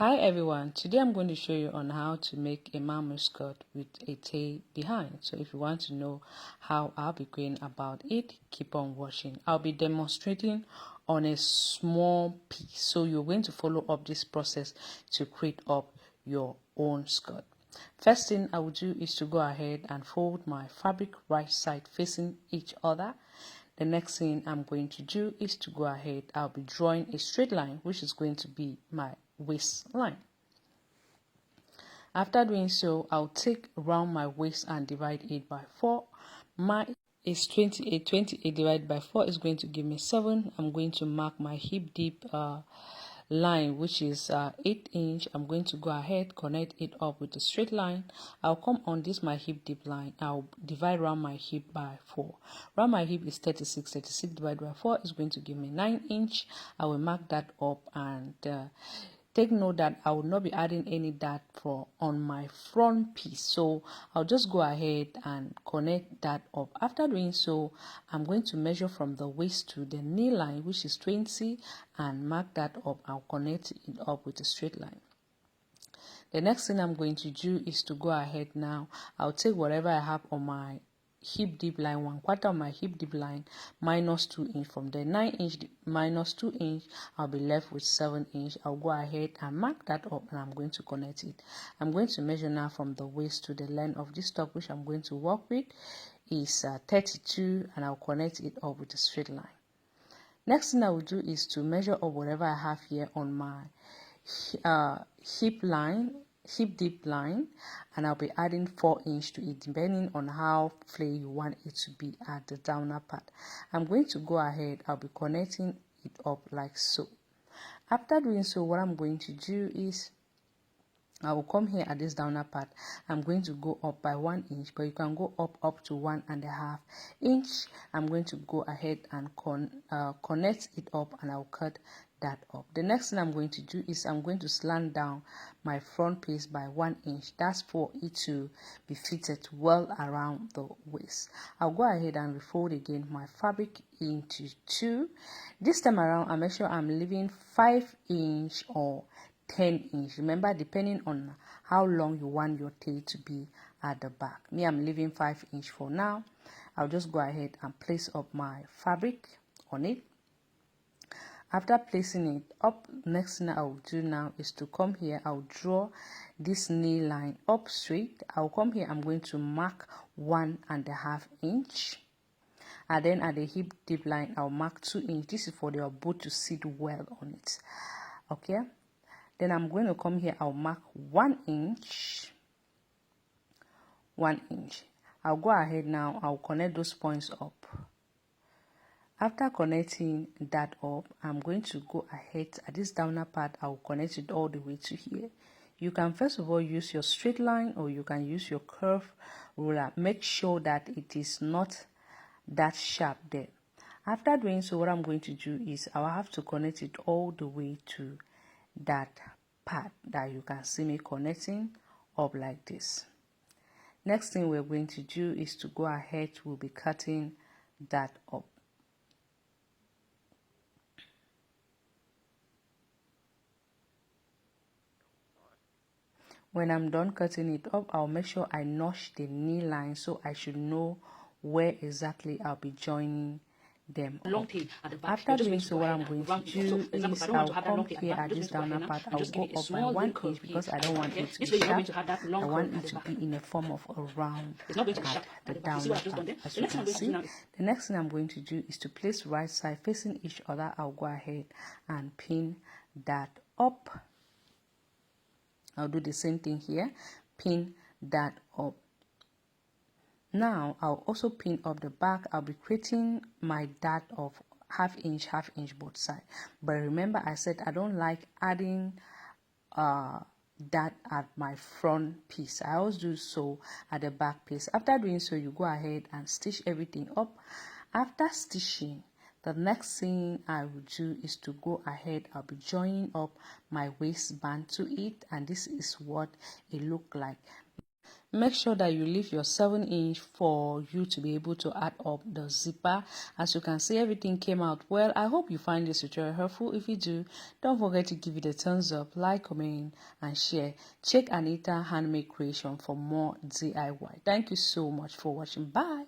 Hi everyone, today I'm going to show you on how to make a mermaid skirt with a tail behind. So if you want to know how I'll be going about it, keep on watching. I'll be demonstrating on a small piece, so you're going to follow up this process to create up your own skirt. First thing I will do is to go ahead and fold my fabric right side facing each other. The next thing I'm going to do is to go ahead, I'll be drawing a straight line, which is going to be my waistline. After doing so, I'll take around my waist and divide it by 4. Mine is 28. 28 divided by 4 is going to give me 7. I'm going to mark my hip deep line, which is 8 inch. I'm going to go ahead, connect it up with a straight line. I'll come on this my hip deep line. I'll divide around my hip by 4. Around my hip is 36. 36 divided by 4 is going to give me 9 inch. I will mark that up and take note that I will not be adding any dart for on my front piece, so I'll just go ahead and connect that up. After doing so, I'm going to measure from the waist to the knee line, which is 20, and mark that up. I'll connect it up with a straight line. The next thing I'm going to do is to go ahead now. I'll take whatever I have on my hip deep line, 1/4 of my hip deep line, minus 2 inch. From the 9 inch minus 2 inch, I'll be left with 7 inch. I'll go ahead and mark that up and I'm going to connect it. I'm going to measure now from the waist to the length of this top, which I'm going to work with is 32, and I'll connect it up with a straight line. Next thing I will do is to measure up whatever I have here on my hip deep line, and I'll be adding 4 inch to it depending on how flare you want it to be at the downer part. I'm going to go ahead, I'll be connecting it up like so. After doing so, what I'm going to do is I will come here at this downer part. I'm going to go up by 1 inch, but you can go up to 1.5 inch. I'm going to go ahead and connect it up, and I'll cut that up. The next thing I'm going to do is I'm going to slant down my front piece by 1 inch. That's for it to be fitted well around the waist. I'll go ahead and refold again my fabric into 2. This time around, I'll make sure I'm leaving 5 inch or 10 inch. Remember, depending on how long you want your tail to be at the back. Me, I'm leaving 5 inch for now. I'll just go ahead and place up my fabric on it. After placing it up, next thing I will do now is to come here. I'll draw this knee line up straight. I'll come here. I'm going to mark 1.5 inch. And then at the hip deep line, I'll mark 2 inch. This is for the boot to sit well on it. Okay. Then I'm going to come here. I'll mark 1 inch. 1 inch. I'll go ahead now. I'll connect those points up. After connecting that up, I'm going to go ahead at this downer part. I'll connect it all the way to here. You can first of all use your straight line, or you can use your curve ruler. Make sure that it is not that sharp there. After doing so, what I'm going to do is I'll have to connect it all the way to that part that you can see me connecting up like this. Next thing we're going to do is to go ahead. We'll be cutting that up. When I'm done cutting it up, I'll make sure I notch the knee line, so I should know where exactly I'll be joining them up. After doing so, what I'm going to do is I'll come here at this downer part. I'll go up by 1 inch because I don't want it to be sharp. I want it to be in a form of a round at the downer part, as you can see. The next thing I'm going to do is to place right side facing each other. I'll go ahead and pin that up. I'll do the same thing here, pin that up. Now I'll also pin up the back. I'll be creating my dart of half inch both sides. But remember, I said I don't like adding that at my front piece. I always do so at the back piece. After doing so, you go ahead and stitch everything up. After stitching, the next thing I will do is to go ahead. I'll be joining up my waistband to it, and this is what it looked like. Make sure that you leave your 7-inch for you to be able to add up the zipper. As you can see, everything came out well. I hope you find this tutorial helpful. If you do, don't forget to give it a thumbs up, like, comment, and share. Check Anita Handmade Creation for more DIY. Thank you so much for watching. Bye.